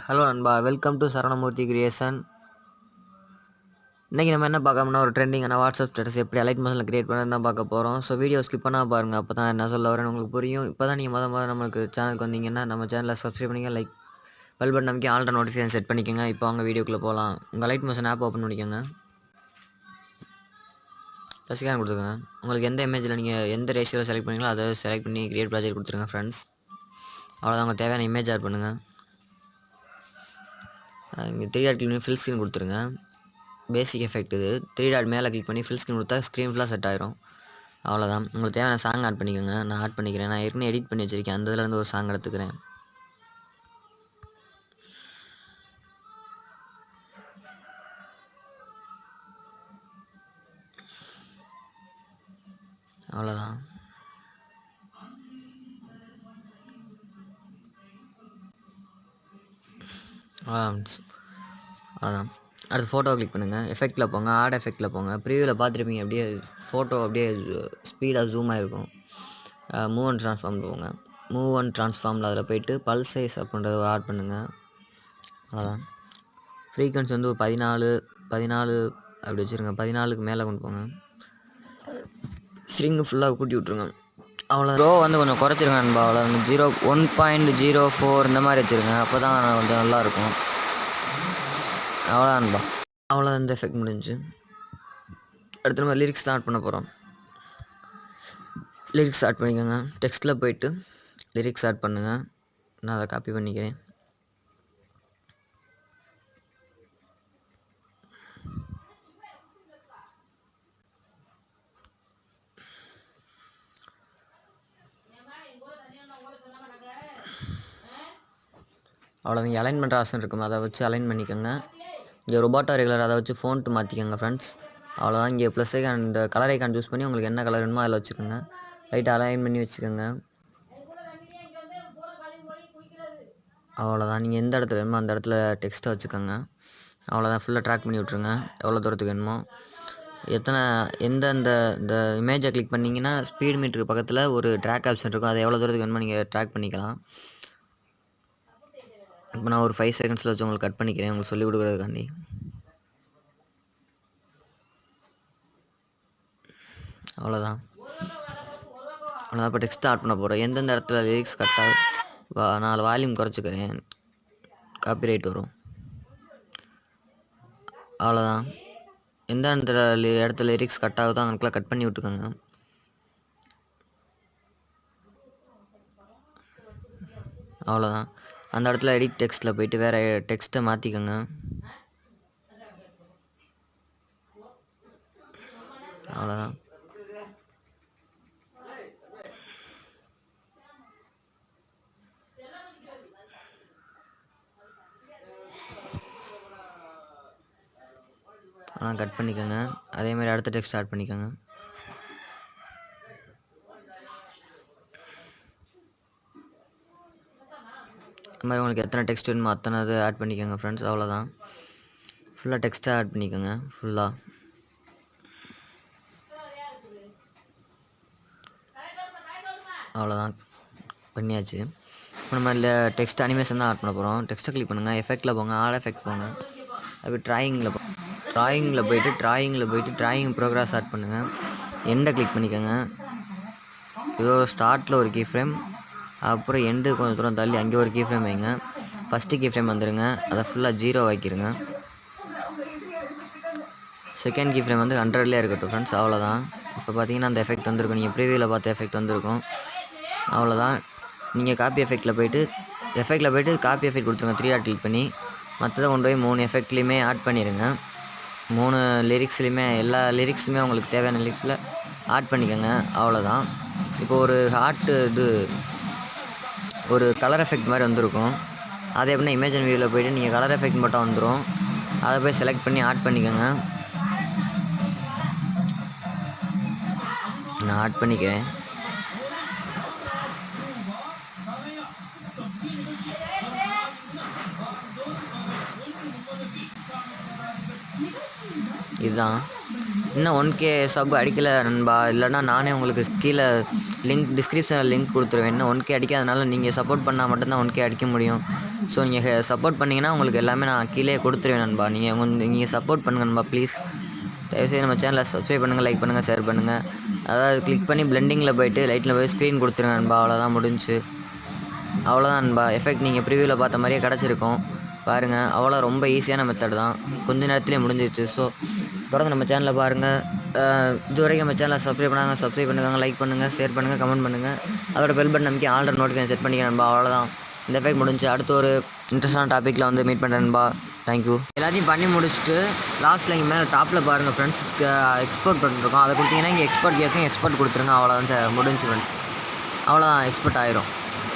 Hello நண்பா, welcome to Saravanamoorthy creation. இன்றைக்கி நம்ம என்ன பார்க்கணும்னா ஒரு ட்ரெண்டிங்கான வாட்ஸ்அப் ஸ்டேட்டஸ் எப்படி அலைட் மோஷனில் கிரியேட் பண்ணி தான் பார்க்க போகிறோம். ஸோ வீடியோ ஸ்கிப் பண்ணால் பாருங்கள், அப்போ தான் என்ன சொல்ல வரேன்னு உங்களுக்கு புரியும். இப்போ தான் நீங்கள் மொதல் நம்மளுக்கு சேனலுக்கு வந்தீங்கன்னா நம்ம சேனலை சப்ஸ்கிரைப் பண்ணிங்க, லைக் பெல் பட்டன் நமக்கு ஆல்ரெடி நோட்டிஃபிகேஷன் செட் பண்ணிக்கோங்க. இப்போ அவங்க வீடியோக்குள்ளே போகலாம். உங்கள் லைட் மோஷன் ஆப் ஓப்பன் பண்ணிக்கோங்க. ப்ளஸ்கான் கொடுத்துருங்க. உங்களுக்கு எந்த இமேஜில் நீங்கள் எந்த ரேஷியோவில் செலக்ட் பண்ணிங்களோ அதை செலக்ட் பண்ணி கிரியேட் ப்ராஜெக்ட் கொடுத்துருங்க ஃப்ரெண்ட்ஸ். அவ்வளோதான், உங்களுக்கு தேவையான இமேஜ் ஆட் பண்ணுங்கள். இங்கே 3 டாட் கிளிக் பண்ணி ஃபில் ஸ்க்ரீன் கொடுத்துருங்க. பேசிக் எஃபெக்ட் இது. 3 டாட் மேலே கிளிக் பண்ணி ஃபில் ஸ்க்ரீன் கொடுத்தா ஸ்க்ரீன் ஃபுல்லாக செட் ஆயிரும். அவ்வளோதான், உங்களுக்கு தேவையான சாங் ஆட் பண்ணிக்கோங்க. நான் ஆட் பண்ணிக்கிறேன். நான் ஏற்கனவே எடிட் பண்ணி வச்சுருக்கேன், அந்த இதுலேருந்து ஒரு சாங் எடுத்துக்கிறேன். அவ்வளோதான். அதான் அடுத்து ஃபோட்டோ கிளிக் பண்ணுங்கள். எஃபெக்டில் போங்க, ஆட் எஃபெக்டில் போங்க. ப்ரீவியூவில் பார்த்துருப்பீங்க, அப்படியே ஃபோட்டோ அப்படியே ஸ்பீடாக ஜூம் ஆகிருக்கும். மூவ் அண்ட் ட்ரான்ஸ்ஃபார்ம் போங்க. மூவ் அண்ட் ட்ரான்ஸ்ஃபார்மில் அதில் போய்ட்டு பல்ஸ் சைஸ் அப்படின்றத ஆட் பண்ணுங்கள். அவ்வளோதான். ஃப்ரீக்வன்சி வந்து ஒரு 14 அப்படி வச்சுருங்க. 14க்கு மேலே கொண்டு போங்க. ஸ்ட்ரிங்கு ஃபுல்லாக கூட்டி விட்ருங்க. அவ்வளோ ரோ வந்து கொஞ்சம் குறைச்சிருங்க நண்பா. அவ்வளோ 1.04 இந்த மாதிரி வச்சுருங்க. அப்போ தான் கொஞ்சம் நல்லாயிருக்கும். அவ்வளோதான் நண்பா. அவ்வளோ இந்த எஃபெக்ட் முடிஞ்சு. அடுத்த நம்ம லிரிக்ஸ் தான் ஆட் பண்ண போகிறோம். லிரிக்ஸ் ஆட் பண்ணிக்கோங்க. டெக்ஸ்ட்டில் போய்ட்டு லிரிக்ஸ் ஆட் பண்ணுங்கள். நான் அதை காப்பி பண்ணிக்கிறேன். அவ்வளோ நீங்கள் அலைன் பண்ணுற ஆப்ஷன் இருக்கும், அதை வச்சு அலைன் பண்ணிக்கோங்க. இங்கே ரொபாட்டோ ரெகுலர் அதை வச்சு ஃபோன்ட்டு மாற்றிக்கோங்க ஃப்ரெண்ட்ஸ். அவ்வளோதான். இங்கே ப்ளஸ் ஐக்கான் இந்த கலர் ஐக்கான் சூஸ் பண்ணி உங்களுக்கு என்ன கலர் வேணுமோ அதில் வச்சுக்கோங்க. லைட்டாக அலைன் பண்ணி வச்சுக்கோங்க. அவ்வளோதான். நீங்கள் எந்த இடத்துல வேணுமோ அந்த இடத்துல டெக்ஸ்ட்டை வச்சுக்கோங்க. அவ்வளோதான். ஃபுல்லாக ட்ராக் பண்ணி விட்ருங்க எவ்வளோ தூரத்துக்கு வேணுமோ. இந்த இமேஜை கிளிக் பண்ணிங்கன்னா ஸ்பீட் மீட்டருக்கு பக்கத்தில் ஒரு ட்ராக் ஆப்ஷன் இருக்கும். அது எவ்வளோ தூரத்துக்கு வேணுமோ நீங்கள் ட்ராக் பண்ணிக்கலாம். இப்போ நான் ஒரு 5 செகண்ட்ஸில் வச்சு உங்களுக்கு கட் பண்ணிக்கிறேன், உங்களுக்கு சொல்லிக் கொடுக்குறதுக்காண்டி. அவ்வளோதான். இப்போ டெக்ஸ்ட் ஆட் பண்ண போகிறோம். எந்தெந்த இடத்துல லிரிக்ஸ் கரெக்டாக 4 வால்யூம் குறைச்சிக்கிறேன், காப்பிரைட் வரும். அவ்வளோதான். எந்த இடத்துல லிரிக்ஸ் கட் ஆகுதோ அங்கனுக்குள்ளே கட் பண்ணி விட்டுக்கோங்க. அவ்வளோதான். அந்த இடத்துல எடிட் டெக்ஸ்ட்டில் போய்ட்டு வேறு டெக்ஸ்ட்டை மாற்றிக்கோங்க. அவ்வளோதான். கட் பண்ணிக்கோங்க. அதேமாதிரி அடுத்த டெக்ஸ்ட் ஆட் பண்ணிக்கோங்க. இந்த மாதிரி உங்களுக்கு எத்தனை டெக்ஸ்ட் வேணுமோ அத்தனை இது ஆட் பண்ணிக்கோங்க ஃப்ரெண்ட்ஸ். அவ்வளோதான். ஃபுல்லாக டெக்ஸ்ட்டாக ஆட் பண்ணிக்கோங்க. ஃபுல்லாக அவ்வளோதான் பண்ணியாச்சு. இப்போ நம்ம இல்லை டெக்ஸ்ட் அனிமேஷன் தான் ஆட் பண்ண போகிறோம். டெக்ஸ்ட்டை கிளிக் பண்ணுங்கள். எஃபெக்டில் போங்க, ஆட் எஃபெக்ட் போங்க. அப்படி ட்ராயிங்கில் போய்ட்டு ட்ராயிங் ப்ரோக்ரஸ் ஆட் பண்ணுங்கள். எண்டை கிளிக் பண்ணிக்கோங்க. இதோ ஸ்டார்ட்டில் ஒரு கீ ஃப்ரேம், அப்புறம் எண்டு கொஞ்சம் தூரம் தள்ளி அங்கே ஒரு கீ ஃப்ரேம் வைங்க. ஃபஸ்ட்டு கீ ஃப்ரேம் வந்துடுங்க, அதை ஃபுல்லாக 0 ஆக்கிடுங்க. செகண்ட் கீ ஃப்ரேம் வந்து 100லேயே இருக்கட்டும் ஃப்ரெண்ட்ஸ். அவ்வளோதான். இப்போ பார்த்தீங்கன்னா அந்த எஃபெக்ட் வந்திருக்கும். நீங்கள் ப்ரீவியூவில் பார்த்த எஃபெக்ட் வந்திருக்கும். அவ்வளோதான். நீங்கள் காப்பி எஃபெக்டில் போய்ட்டு காப்பி எஃபெக்ட் கொடுத்துருங்க. 3 டாட் கிளிக் பண்ணி மற்றதை கொண்டு போய் 3 எஃபெக்ட்லேயுமே ஆட் பண்ணிடுங்க. 3 லிரிக்ஸ்லையுமே எல்லா லிரிக்ஸுமே உங்களுக்கு தேவையான லிரிக்ஸில் ஆட் பண்ணிக்கோங்க. அவ்வளோதான். இப்போ ஒரு கலர் எஃபெக்ட் மாதிரி வந்திருக்கும். அதை எப்படின்னா இமேஜின் வியூவில் போய்ட்டு நீங்கள் கலர் எஃபெக்ட் மட்டும் வந்துடும், அதை போய் செலக்ட் பண்ணி ஆட் பண்ணிக்கோங்க. நான் ஆட் பண்ணிக்கிறேன். இதுதான். இன்னும் 1K சப் அடிக்கலை நண்பா. இல்லைன்னா நானே உங்களுக்கு கீழே லிங்க் டிஸ்கிரிப்ஷனில் லிங்க் கொடுத்துருவேன். இன்னும் 1K அடிக்காதனால நீங்கள் சப்போர்ட் பண்ணால் மட்டும்தான் 1K அடிக்க முடியும். ஸோ நீங்கள் சப்போர்ட் பண்ணிங்கன்னா உங்களுக்கு எல்லாமே நான் கீழே கொடுத்துருவேன் நண்பா. நீங்கள் சப்போர்ட் பண்ணுங்கள் நண்பா ப்ளீஸ். தயவுசெய்து நம்ம சேனலை சப்ஸ்கிரைப் பண்ணுங்கள், லைக் பண்ணுங்கள், ஷேர் பண்ணுங்கள். அதாவது கிளிக் பண்ணி பிளெண்டிங்கில் போய்ட்டு லைட்டில் போய் ஸ்க்ரீன் கொடுத்துருங்க நண்பா. அவ்வளோதான் முடிஞ்சு. அவ்வளோதான் நண்பா. எஃபெக்ட் நீங்கள் ப்ரிவியூவில் பார்த்த மாதிரியே கிடச்சிருக்கும் பாருங்கள். அவ்வளோ ரொம்ப ஈஸியான மெத்தட் தான், கொஞ்ச நேரத்துலேயே முடிஞ்சிருச்சு. ஸோ தொடர்ந்து நம்ம சேனலில் பாருங்கள். இது வரைக்கும் நம்ம சேனலை சப்ஸ்கிரைப் பண்ணுங்கள், லைக் பண்ணுங்கள், ஷேர் பண்ணுங்கள், கமெண்ட் பண்ணுங்கள். அதோட பெல் பட்டன் நமக்கு ஆல்ரெடி நோட்டிஃபிகேஷன் செட் பண்ணிக்க நண்பா. அவ்வளோதான், இந்த எஃபெக்ட் முடிஞ்சு. அடுத்து ஒரு இன்ட்ரெஸ்டான டாப்பிக்கில் வந்து மீட் பண்ணுறேன் நண்பா. தேங்க்யூ. எல்லாத்தையும் பண்ணி முடிச்சுட்டு லாஸ்ட்டில் இங்கே மேலே டாப்பில் பாருங்கள் ஃப்ரெண்ட்ஸ், எக்ஸ்போர்ட் பண்ணிருக்கோம். அதை கொடுத்தீங்கன்னா இங்கே எக்ஸ்போர்ட் கேட்கும், எக்ஸ்போர்ட் கொடுத்துருங்க. அவ்வளோதான் சார், முடிஞ்சு ஃப்ரெண்ட்ஸ். அவ்வளோதான், எக்ஸ்போர்ட் ஆயிரும்.